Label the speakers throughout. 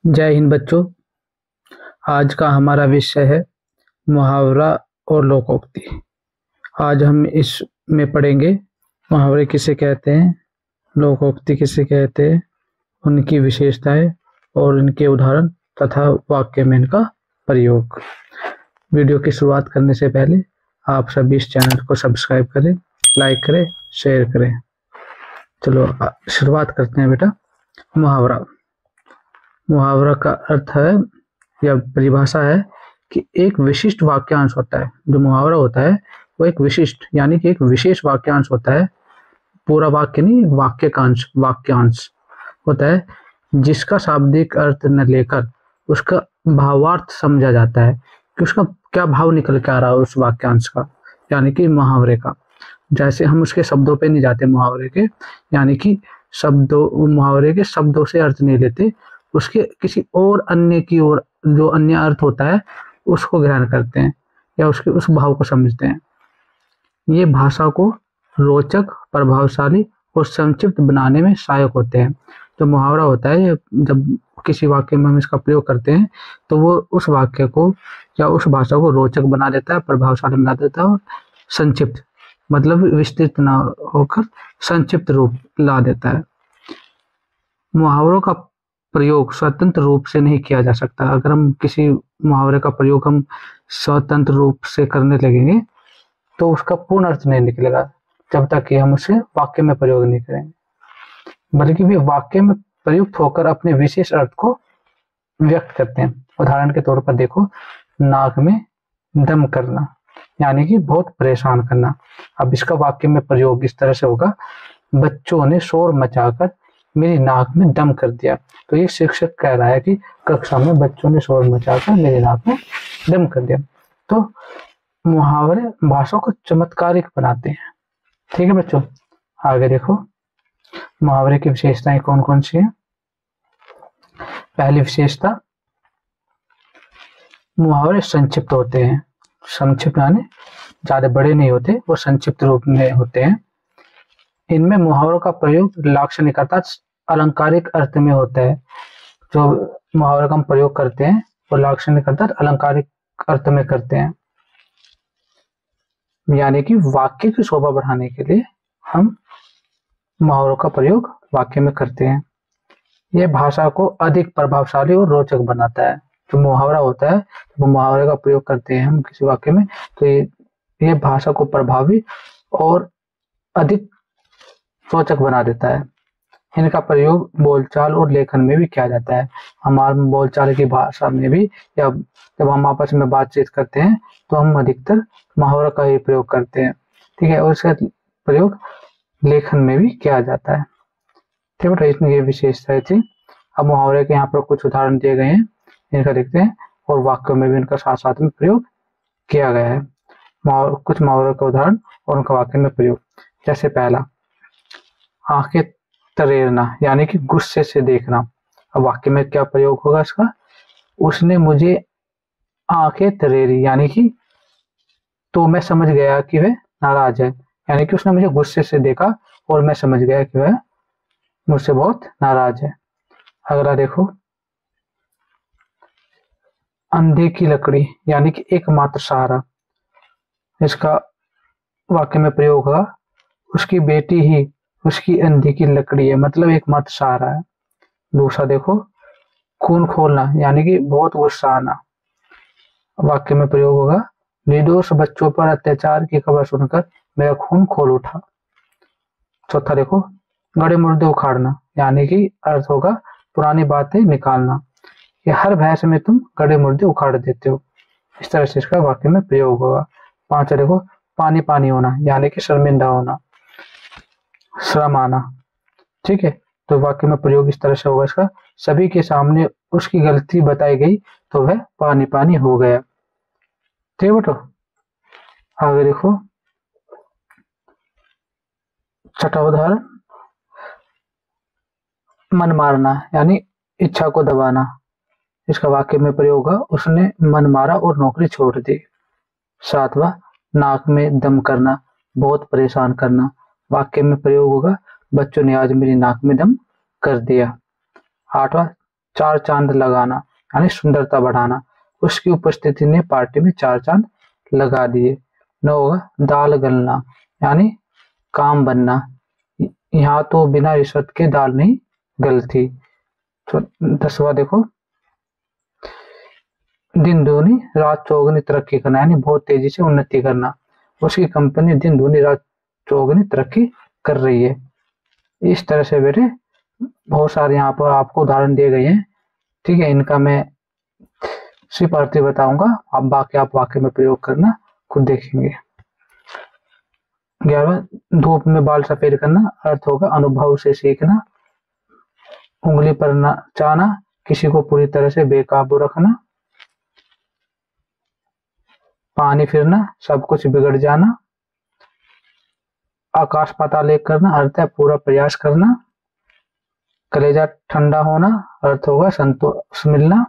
Speaker 1: जय हिंद बच्चों। आज का हमारा विषय है मुहावरा और लोकोक्ति। आज हम इसमें पढ़ेंगे मुहावरे किसे कहते हैं, लोकोक्ति किसे कहते हैं, उनकी विशेषताएं और इनके उदाहरण तथा वाक्य में इनका प्रयोग। वीडियो की शुरुआत करने से पहले आप सभी इस चैनल को सब्सक्राइब करें, लाइक करें, शेयर करें। चलो शुरुआत करते हैं बेटा। मुहावरा। मुहावरा का अर्थ है या परिभाषा है कि एक विशिष्ट वाक्यांश होता है। जो मुहावरा होता है वो एक विशिष्ट यानी कि एक विशेष वाक्यांश होता है। पूरा वाक्य नहीं, वाक्यांश होता है जिसका शाब्दिक अर्थ न लेकर उसका भावार्थ समझा जाता है कि उसका क्या भाव निकल के आ रहा है उस वाक्यांश का, यानी कि मुहावरे का। जैसे हम उसके शब्दों पे नहीं जाते मुहावरे के, यानी कि मुहावरे के शब्दों से अर्थ नहीं लेते, उसके किसी और अन्य की ओर जो अन्य अर्थ होता है उसको ग्रहण करते हैं या उसके उस भाव को समझते हैं। ये भाषा को रोचक, प्रभावशाली और संक्षिप्त बनाने में सहायक होते हैं। जो मुहावरा होता है, जब किसी वाक्य में हम इसका प्रयोग करते हैं तो वो उस वाक्य को या उस भाषा को रोचक बना देता है, प्रभावशाली बना देता है और संक्षिप्त मतलब विस्तृत ना होकर संक्षिप्त रूप ला देता है। मुहावरों का प्रयोग स्वतंत्र रूप से नहीं किया जा सकता। अगर हम किसी मुहावरे का प्रयोग हम स्वतंत्र रूप से करने लगेंगे तो उसका पूर्ण अर्थ नहीं निकलेगा जब तक कि हम उसे वाक्य में प्रयोग नहीं करेंगे, बल्कि वे वाक्य में प्रयुक्त होकर अपने विशेष अर्थ को व्यक्त करते हैं। उदाहरण के तौर पर देखो, नाक में दम करना यानी कि बहुत परेशान करना। अब इसका वाक्य में प्रयोग इस तरह से होगा, बच्चों ने शोर मचाकर मेरी नाक में दम कर दिया। तो ये शिक्षक कह रहा है कि कक्षा में बच्चों ने शोर मचाकर मेरी नाक में दम कर दिया। तो मुहावरे भाषा को चमत्कारिक बनाते हैं। ठीक है बच्चों, आगे देखो मुहावरे की विशेषताएं कौन कौन सी है। पहली विशेषता, मुहावरे संक्षिप्त होते हैं। संक्षिप्त यानी ज्यादा बड़े नहीं होते, वो संक्षिप्त रूप में होते हैं। इनमें मुहावरों का प्रयोग लाक्षणिक अर्थात अलंकारिक अर्थ में होता है। जो मुहावरे का हम प्रयोग करते हैं वो लाक्षणिक अर्थात अलंकारिक अर्थ में करते हैं, यानी कि वाक्य की शोभा बढ़ाने के लिए हम मुहावरों का प्रयोग वाक्य में करते हैं। यह भाषा को अधिक प्रभावशाली और रोचक बनाता है। जो मुहावरा होता है, वो मुहावरे का प्रयोग करते हैं हम किसी वाक्य में, तो ये भाषा को प्रभावी और अधिक रोचक बना देता है। इनका प्रयोग बोलचाल और लेखन में भी किया जाता है। हमारे बोलचाल की भाषा में भी, या जब हम आपस में बातचीत करते हैं तो हम अधिकतर मुहावरा का ही प्रयोग करते हैं। ठीक है, और इसका प्रयोग लेखन में भी किया जाता है। ठीक है, तो इसमें ये विशेषताएं थी। अब मुहावरे के यहाँ पर कुछ उदाहरण दिए गए हैं, इनका देखते हैं, और वाक्यों में भी इनका साथ साथ में प्रयोग किया गया है। कुछ मुहावरों का उदाहरण और उनका वाक्य में प्रयोग। जैसे पहला, आंखें तरेरना यानी कि गुस्से से देखना। अब वाक्य में क्या प्रयोग होगा इसका, उसने मुझे आंखें तरेरी यानी कि तो मैं समझ गया कि वह नाराज है, यानी कि उसने मुझे गुस्से से देखा और मैं समझ गया कि वह मुझसे बहुत नाराज है। अगला देखो, अंधे की लकड़ी यानी कि एकमात्र सहारा। इसका वाक्य में प्रयोग होगा, उसकी बेटी ही उसकी अंधी की लकड़ी है, मतलब एकमात्र सहारा है। दूसरा देखो, खून खोलना यानी कि बहुत गुस्सा आना। वाक्य में प्रयोग होगा, निर्दोष बच्चों पर अत्याचार की खबर सुनकर मेरा खून खोल उठा। चौथा देखो, गड़े मुर्दे उखाड़ना यानी कि अर्थ होगा पुरानी बातें निकालना, ये हर बहस में तुम गड़े मुर्दे उखाड़ देते हो। इस तरह से इसका वाक्य में प्रयोग होगा। पांचवा देखो, पानी पानी होना यानी कि शर्मिंदा होना, श्रम आना। ठीक है, तो वाक्य में प्रयोग इस तरह से होगा इसका, सभी के सामने उसकी गलती बताई गई तो वह पानी पानी हो गया। ठीक है बेटो, आगे देखो छठा उदाहरण, मन मारना यानी इच्छा को दबाना। इसका वाक्य में प्रयोग होगा, उसने मन मारा और नौकरी छोड़ दी। सातवां, नाक में दम करना, बहुत परेशान करना। वाक्य में प्रयोग होगा, बच्चों ने आज मेरी नाक में दम कर दिया। आठवां, चार चांद लगाना यानी सुंदरता बढ़ाना, उसकी उपस्थिति ने पार्टी में चार चांद लगा दिए। 9 होगा दाल गलना यानी काम बनना, यहाँ तो बिना रिश्वत के दाल नहीं गलती। तो 10वां देखो दिन दूनी रात चौगुनी तरक्की करना यानी बहुत तेजी से उन्नति करना, उसकी कंपनी दिन दूनी रात चौगुनी तरक्की कर रही है। इस तरह से बेटे बहुत सारे यहाँ पर आपको उदाहरण दिए गए हैं, ठीक है। इनका मैं सिर्फ अर्थ बताऊंगा, आप बाकी आप वाक्य में प्रयोग करना, खुद देखेंगे। 11 धूप में बाल सफेद करना, अर्थ होगा अनुभव से सीखना, उंगली पर नचाना, किसी को पूरी तरह से बेकाबू रखना, पानी फिरना, सब कुछ बिगड़ जाना, आकाश पाताल एक करना, अर्थ है पूरा प्रयास करना, कलेजा ठंडा होना, अर्थ होगा संतोष मिलना,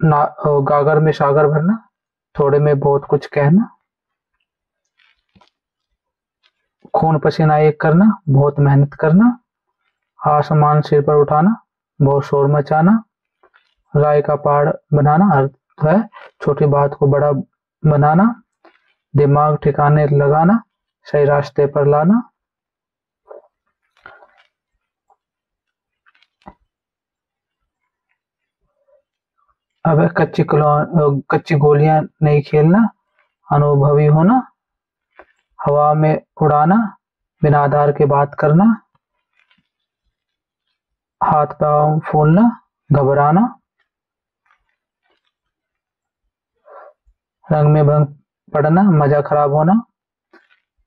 Speaker 1: गागर में सागर भरना, थोड़े में बहुत कुछ कहना, खून पसीना एक करना, बहुत मेहनत करना, आसमान सिर पर उठाना, बहुत शोर मचाना, राय का पहाड़ बनाना, अर्थ है छोटी बात को बड़ा बनाना, दिमाग ठिकाने लगाना, सही रास्ते पर लाना, अब कच्ची गोलियां नहीं खेलना, अनुभवी होना, हवा में उड़ाना, बिना आधार के बात करना, हाथ पांव फूलना, घबराना, रंग में भंग पड़ना, मजा खराब होना,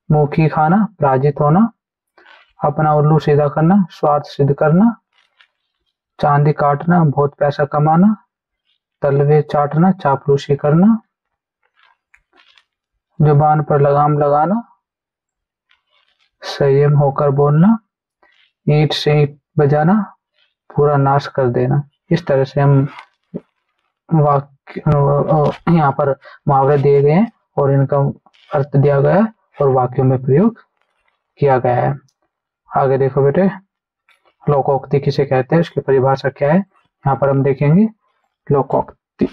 Speaker 1: मुखी खाना, पराजित होना, अपना उल्लू सीधा करना, स्वार्थ सिद्ध करना, चांदी काटना, बहुत पैसा कमाना, तलवे चाटना, चापलूसी करना, जुबान पर लगाम लगाना, संयम होकर बोलना, ईंट से ईंट बजाना, पूरा नाश कर देना। इस तरह से हम वाक्य यहाँ पर मुहावरे दिए गए हैं और इनका अर्थ दिया गया है और वाक्यों में प्रयोग किया गया है। आगे देखो बेटे, लोकोक्ति किसे कहते हैं, उसकी परिभाषा क्या है, यहाँ पर हम देखेंगे। लोकोक्ति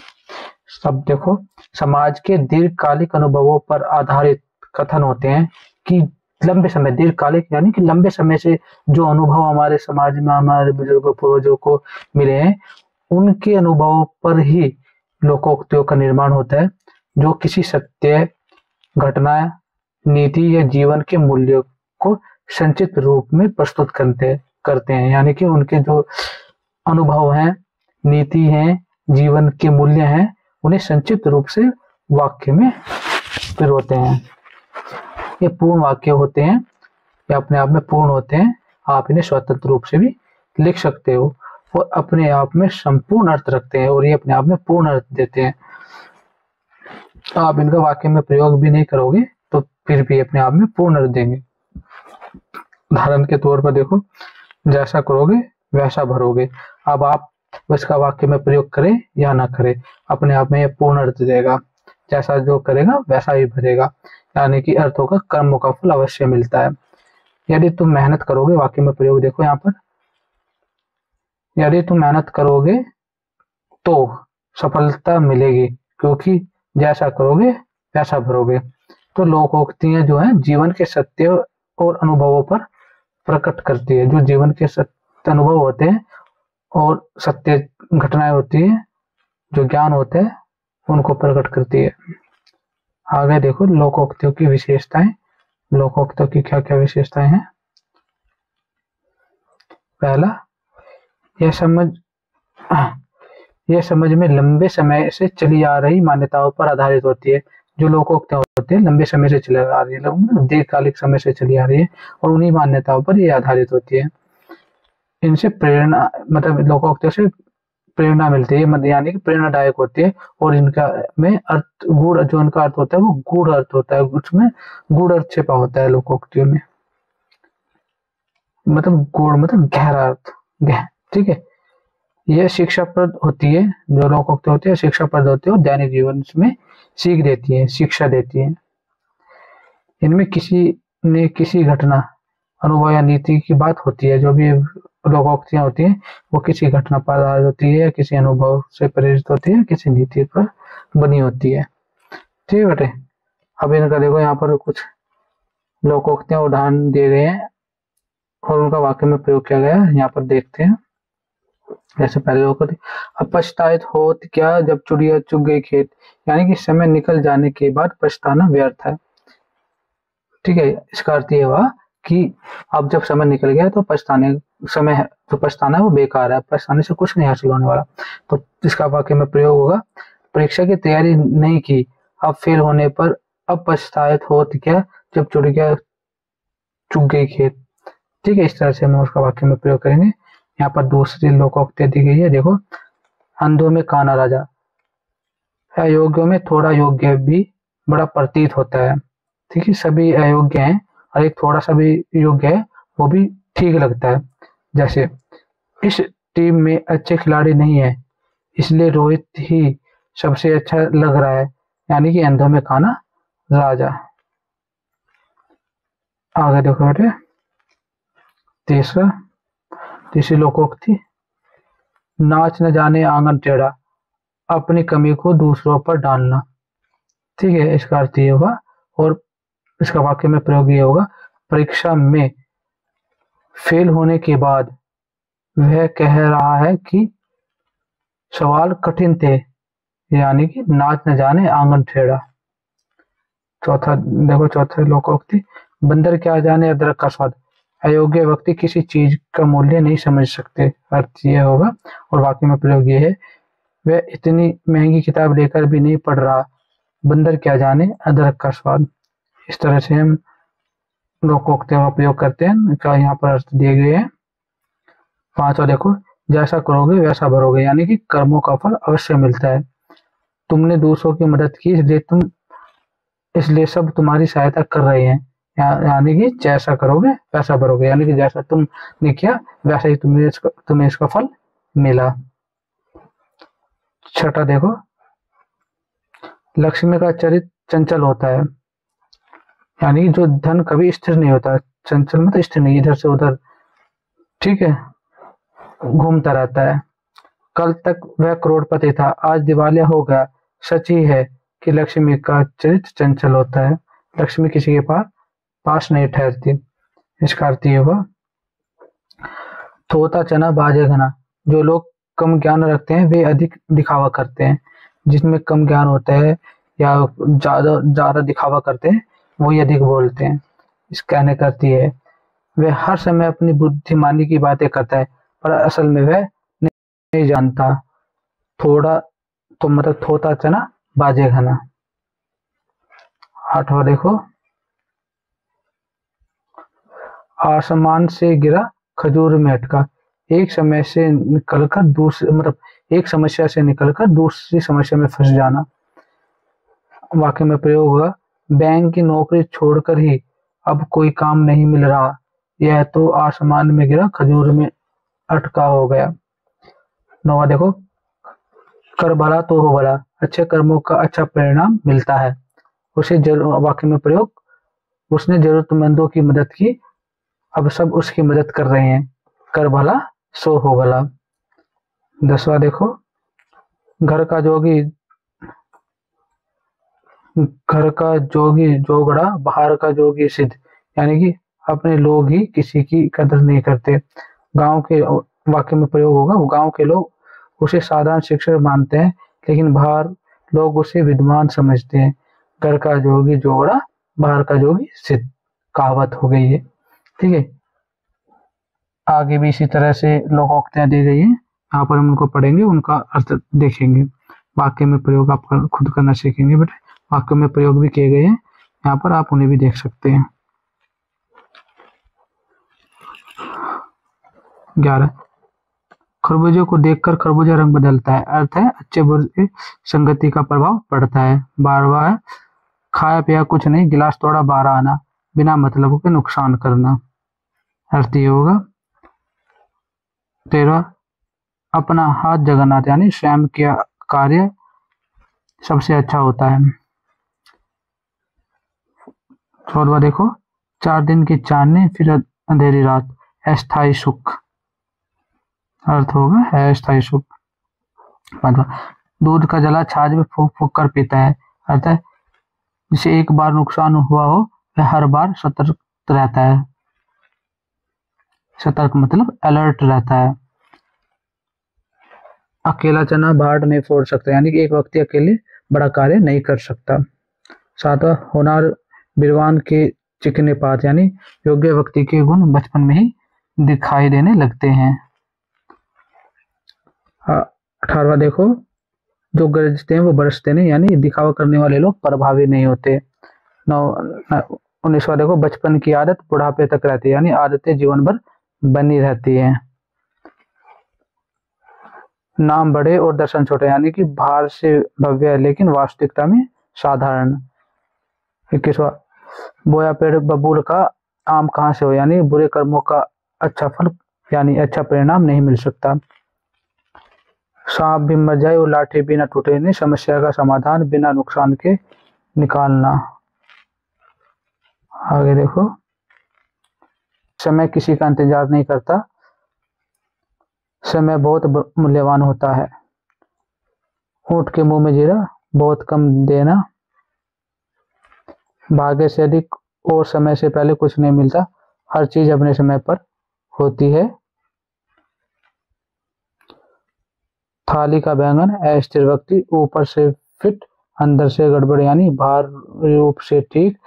Speaker 1: शब्द देखो, समाज के दीर्घकालिक अनुभवों पर आधारित कथन होते हैं कि लंबे समय, दीर्घकालिक यानी कि लंबे समय से जो अनुभव हमारे समाज में हमारे बुजुर्गों पूर्वजों को मिले हैं, उनके अनुभवों पर ही लोकोक्तियों का निर्माण होता है, जो किसी सत्य घटना, नीति या जीवन के मूल्यों को संक्षिप्त रूप में प्रस्तुत करते हैं। यानी कि उनके जो अनुभव हैं, नीति हैं, जीवन के मूल्य हैं, उन्हें संक्षिप्त रूप से वाक्य में पिरोते हैं। ये पूर्ण वाक्य होते हैं, ये अपने आप में पूर्ण होते हैं, आप इन्हें स्वतंत्र रूप से भी लिख सकते हो और अपने आप में संपूर्ण अर्थ रखते हैं और ये अपने आप में पूर्ण अर्थ देते हैं। आप इनका वाक्य में प्रयोग भी नहीं करोगे तो फिर भी अपने आप में पूर्ण अर्थ देंगे। उदाहरण के तौर पर देखो, जैसा करोगे वैसा भरोगे। अब आप इसका वाक्य में प्रयोग करें या ना करें, अपने आप में यह पूर्ण अर्थ देगा। जैसा जो करेगा वैसा ही भरेगा, यानी कि अर्थों का कर्मों का फल अवश्य मिलता है। यदि तुम मेहनत करोगे, वाक्य में प्रयोग देखो यहाँ पर, यदि तुम मेहनत करोगे तो सफलता मिलेगी, क्योंकि जैसा करोगे वैसा भरोगे। तो लोकोक्तियां जो है जीवन के सत्य और अनुभवों पर प्रकट करती है। जो जीवन के सत्य अनुभव होते हैं और सत्य घटनाएं होती है, जो ज्ञान होते हैं, उनको प्रकट करती है। आगे देखो लोकोक्तियों की विशेषताएं। लोकोक्तियों की क्या क्या विशेषताएं हैं। पहला, यह समझ में लंबे समय से चली आ रही मान्यताओं पर आधारित होती है। जो लोकोक्तियां होती है लंबे समय से चली आ रही है, दीर्घकालिक समय से चली आ रही है और उन्हीं मान्यताओं पर ये आधारित होती है। इनसे प्रेरणा, मतलब लोकोक्तियों से प्रेरणा मिलती है, यानी कि प्रेरणादायक होती है और इनका में अर्थ गूढ़, जो इनका अर्थ होता है वो गूढ़ अर्थ होता है, उसमें गूढ़ अर्थ छिपा होता है लोकोक्तियों में। मतलब गूढ़ मतलब गहरा अर्थ, ठीक है। यह शिक्षाप्रद होती है, जो लोकोक्ति होती है शिक्षाप्रद होती है और दैनिक जीवन में सीख देती है, शिक्षा देती है। इनमें किसी घटना, अनुभव या नीति की बात होती है, जो भी लोकोक्तियां होती हैं वो किसी घटना पर आधारित होती है या किसी अनुभव से प्रेरित होती है, किसी नीति पर बनी होती है। ठीक है बेटे, अब इनका देखो यहाँ पर कुछ लोकोक्तियां उदाहरण दिए गए हैं और उनका वाक्य में प्रयोग किया गया है, यहाँ पर देखते हैं। जैसे पहले लोकोक्ति, अब पछतायत होत क्या जब चिड़िया चुग गई खेत, यानी कि समय निकल जाने के बाद पछताना व्यर्थ है। ठीक है, इसका अर्थ ये हुआ कि अब जब समय निकल गया तो पछताना है वो बेकार है, पछताने से कुछ नहीं हासिल होने वाला। तो इसका वाक्य में प्रयोग होगा, परीक्षा की तैयारी नहीं की, अब फेल होने पर अब पछतायत होत क्या जब चिड़िया चुग गई खेत। ठीक है, इस तरह से हम उसका वाक्य में प्रयोग करेंगे। यहाँ पर दूसरी लोकोक्ति दी गई है, देखो, अंधों में काना राजा, अयोग्यों में थोड़ा योग्य भी बड़ा प्रतीत होता है। ठीक है, सभी अयोग्य हैं और एक थोड़ा सा भी योग्य है वो भी ठीक लगता है। जैसे इस टीम में अच्छे खिलाड़ी नहीं है इसलिए रोहित ही सबसे अच्छा लग रहा है, यानी कि अंधों में काना राजा। आगे देखो बेटे, तीसरी लोकोक्ति, नाच न जाने आंगन टेढ़ा, अपनी कमी को दूसरों पर डालना। ठीक है, इसका अर्थ ये होगा और इसका वाक्य में प्रयोग ये होगा, परीक्षा में फेल होने के बाद वह कह रहा है कि सवाल कठिन थे, यानी कि नाच न जाने आंगन टेढ़ा। चौथा लोकोक्ति, बंदर क्या जाने अदरक का स्वाद, अयोग्य व्यक्ति किसी चीज का मूल्य नहीं समझ सकते। अर्थ ये होगा और वाक्य में प्रयोग ये है, वह इतनी महंगी किताब लेकर भी नहीं पढ़ रहा, बंदर क्या जाने अदरक का स्वाद। इस तरह से हम लोकोक्तियों का उपयोग करते हैं, इनका यहाँ पर अर्थ दिए गए हैं। पांचवा देखो, जैसा करोगे वैसा भरोगे, यानी कि कर्मों का फल अवश्य मिलता है। तुमने दूसरों की मदद की इसलिए सब तुम्हारी सहायता कर रहे हैं, यानी कि जैसा करोगे वैसा भरोगे, यानी कि जैसा तुमने किया वैसा ही तुम्हें इसका फल मिला। छठा देखो, लक्ष्मी का चरित्र चंचल होता है, यानी जो धन कभी स्थिर नहीं होता, चंचल मतलब स्थिर नहीं, इधर से उधर, ठीक है, घूमता रहता है। कल तक वह करोड़पति था, आज दिवालिया हो गया। सच ही है कि लक्ष्मी का चरित्र चंचल होता है, लक्ष्मी किसी के पास नहीं ठहरती। इसका अर्थ ये हुआ, थोता चना बाजे घना, जो लोग कम ज्ञान रखते हैं वे अधिक दिखावा करते हैं, जिसमें कम ज्ञान होता है या ज्यादा दिखावा करते हैं वही अधिक बोलते हैं। इस कहने का अर्थ ये है, वह हर समय अपनी बुद्धिमानी की बातें करता है पर असल में वह नहीं जानता। थोड़ा तो मतलब थोता चना बाजे घना। आठवां देखो, आसमान से गिरा खजूर में अटका, एक समय से निकलकर दूसरे मतलब एक समस्या से निकलकर दूसरी समस्या में फंस जाना। वाक्य में प्रयोग होगा, बैंक की नौकरी छोड़कर ही अब कोई काम नहीं मिल रहा, यह तो आसमान में गिरा खजूर में अटका हो गया। नौवा देखो, कर भला तो हो भला, अच्छे कर्मों का अच्छा परिणाम मिलता है। वाक्य में प्रयोग, उसने जरूरतमंदों की मदद की, अब सब उसकी मदद कर रहे हैं, कर भला सो हो भला। 10वां देखो, घर का जोगी जोगड़ा, बाहर का जोगी सिद्ध, यानी कि अपने लोग ही किसी की कदर नहीं करते। गांव के वाक्य में प्रयोग होगा, गांव के लोग उसे साधारण शिक्षक मानते हैं लेकिन बाहर लोग उसे विद्वान समझते हैं। घर का जोगी जोगड़ा, बाहर का जोगी सिद्ध, कहावत हो गई है। ठीक है, आगे भी इसी तरह से लोकोक्तियां दी गई हैं, यहाँ पर हम उनको पढ़ेंगे, उनका अर्थ देखेंगे। वाक्य में प्रयोग आप खुद करना सीखेंगे बेटे, वाक्य में प्रयोग भी किए गए हैं, यहाँ पर आप उन्हें भी देख सकते हैं। 11, खरबूजे को देखकर खरबूजा रंग बदलता है, अर्थ है अच्छे बुरे संगति का प्रभाव पड़ता है। 12वां है, खाया पिया कुछ नहीं, गिलास तोड़ा बाहर आना, बिना मतलब के नुकसान करना, अर्थ ये होगा। 13, अपना हाथ जगन्नाथ, यानी स्वयं किया कार्य सबसे अच्छा होता है। 14वां देखो, 4 दिन की चांदनी फिर अंधेरी रात, अस्थायी सुख, अर्थ होगा है स्थायी सुख। मतलब दूध का जला छाछ में फूक फूक कर पीता है, अर्थ है जिसे एक बार नुकसान हुआ हो वह हर बार सतर्क रहता है। सतर्क मतलब अलर्ट रहता है। अकेला चना भाट नहीं फोड़ सकता, यानी कि एक व्यक्ति अकेले बड़ा कार्य नहीं कर सकता। सातवां, होनार विद्वान के चिकने पात, यानी योग्य व्यक्ति के गुण बचपन में ही दिखाई देने लगते हैं। 18वां देखो, जो गरजते हैं वो बरसते नहीं, यानी दिखावा करने वाले लोग प्रभावी नहीं होते। 19वां देखो, बचपन की आदत बुढ़ापे तक रहती है, यानी आदतें जीवन भर बनी रहती है। नाम बड़े और दर्शन छोटे, यानी कि बाहर से भव्य है लेकिन वास्तविकता में साधारण। 21वां, बोया पेड़ बबूल का आम कहाँ से हो, यानी बुरे कर्मों का अच्छा फल यानी अच्छा परिणाम नहीं मिल सकता। सांप भी मर जाए और लाठी भी ना टूटे, नहीं समस्या का समाधान बिना नुकसान के निकालना। आगे देखो, समय किसी का इंतजार नहीं करता, समय बहुत मूल्यवान होता है। ऊंट के मुंह में जीरा बहुत कम देना, भाग्य से अधिक और समय से पहले कुछ नहीं मिलता, हर चीज अपने समय पर होती है। थाली का बैंगन अस्थिर व्यक्ति, ऊपर से फिट अंदर से गड़बड़, यानी बाहरी रूप से ठीक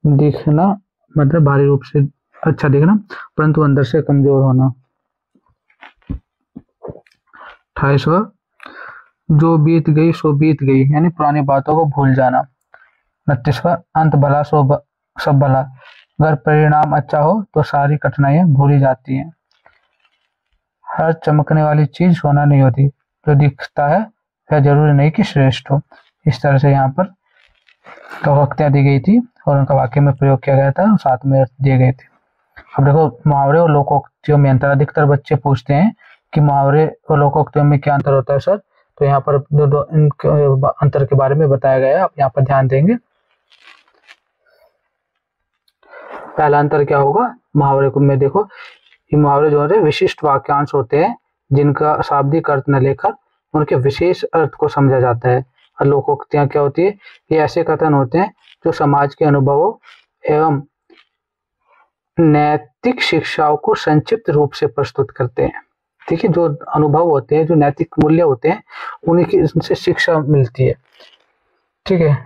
Speaker 1: दिखना, मतलब बाहरी रूप से अच्छा दिखना परंतु अंदर से कमजोर होना। 28वां, जो बीत गई सो बीत गई, यानी पुरानी बातों को भूल जाना। 29वां, अंत भला सब भला, अगर परिणाम अच्छा हो तो सारी कठिनाइयां भूली जाती हैं। हर चमकने वाली चीज सोना नहीं होती, जो दिखता है वह जरूरी नहीं कि श्रेष्ठ हो। इस तरह से यहाँ पर कवक्तियां दी गई थी और उनका वाक्य में प्रयोग किया गया था और साथ में अर्थ दिए गए थे। अब देखो, मुहावरे और लोकोक्तियों में अंतर। अधिकतर बच्चे पूछते हैं कि मुहावरे और लोकोक्तियों में क्या अंतर होता है सर, तो यहाँ पर दो अंतर के बारे में बताया गया है, आप यहाँ पर ध्यान देंगे। पहला अंतर क्या होगा मुहावरे को में, देखो ये मुहावरे जो होते हैं विशिष्ट वाक्यांश होते हैं जिनका शाब्दिक अर्थ न लेकर उनके विशेष अर्थ को समझा जाता है। और लोकोक्तियां क्या होती है, ये ऐसे कथन होते हैं जो समाज के अनुभवों एवं नैतिक शिक्षाओं को संक्षिप्त रूप से प्रस्तुत करते हैं। ठीक है, जो अनुभव होते हैं, जो नैतिक मूल्य होते हैं, उन्हीं की इनसे शिक्षा मिलती है। ठीक है,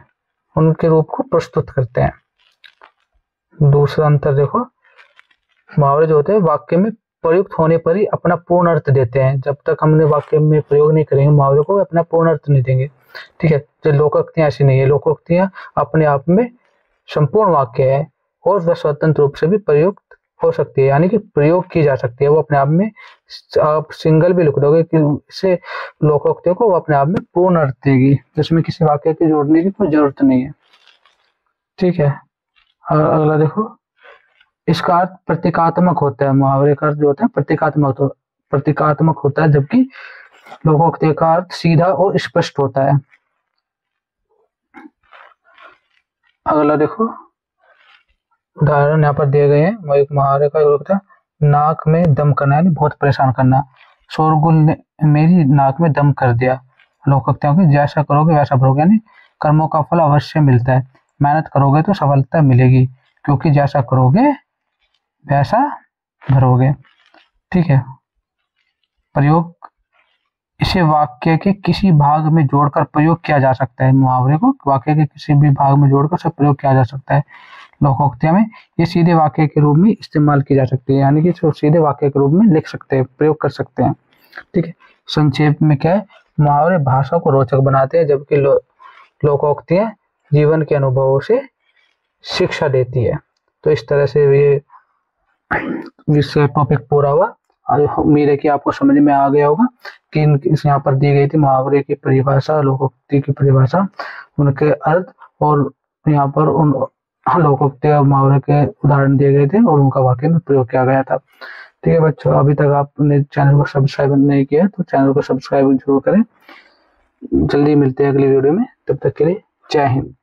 Speaker 1: उनके रूप को प्रस्तुत करते हैं। दूसरा अंतर देखो, मुहावरे जो होते हैं वाक्य में प्रयुक्त होने पर ही अपना पूर्ण अर्थ देते हैं। जब तक हमने वाक्य में प्रयोग नहीं करेंगे मुहावरे को, अपना पूर्ण अर्थ नहीं देंगे। ठीक है, जो लोकोक्तियां ऐसी नहीं है, लोकोक्तियां अपने आप में संपूर्ण वाक्य है और वह स्वतंत्र रूप से भी प्रयुक्त हो सकती है, यानी कि प्रयोग की जा सकती है। वो अपने आप में आप सिंगल भी लिख दोगे कि इससे लोकोक्तियों को वो अपने आप में पूर्ण अर्थ देगी, जिसमें किसी वाक्य के जोड़ने की कोई जरूरत नहीं है। ठीक है, और अगला देखो, इसका अर्थ प्रतीकात्मक होता है। मुहावरे का अर्थ जो होता है प्रतीकात्मक होता है, जबकि लोकोक्ति का अर्थ सीधा और स्पष्ट होता है। अगला देखो, उदाहरण यहाँ पर दिए गए हैं। एक मुहावरे का होता है नाक में दम करना, यानी बहुत परेशान करना। शोरगुल ने मेरी नाक में दम कर दिया। लोकोक्तियों के जैसा करोगे वैसा भरोगे, यानी कर्मों का फल अवश्य मिलता है, मेहनत करोगे तो सफलता मिलेगी, क्योंकि जैसा करोगे वैसा भरोगे। ठीक है, प्रयोग, इसे वाक्य के किसी भाग में जोड़कर प्रयोग किया जा सकता है। मुहावरे को वाक्य के किसी भी भाग में जोड़कर सब प्रयोग किया जा सकता है। लोकोक्तियां में ये सीधे वाक्य के रूप में इस्तेमाल की जा सकती है, यानी कि सीधे वाक्य के रूप में लिख सकते हैं, प्रयोग कर सकते हैं। ठीक है, संक्षेप में क्या है, मुहावरे भाषा को रोचक बनाते हैं, जबकि लोकोक्तियां जीवन के अनुभवों से शिक्षा देती है। तो इस तरह से ये विषय टॉपिक पूरा हुआ। उम्मीद है कि आपको समझ में आ गया होगा कि यहाँ पर दी गई थी मुहावरे की परिभाषा, लोकोक्ति की परिभाषा, उनके अर्थ, और यहाँ पर उन लोकोक्ति और मुहावरे के उदाहरण दिए गए थे और उनका वाक्य में प्रयोग किया गया था। ठीक है बच्चों, अभी तक आपने चैनल को सब्सक्राइब नहीं किया तो चैनल को सब्सक्राइब जरूर करें। जल्दी मिलते हैं अगली वीडियो में, तब तक के लिए जय हिंद।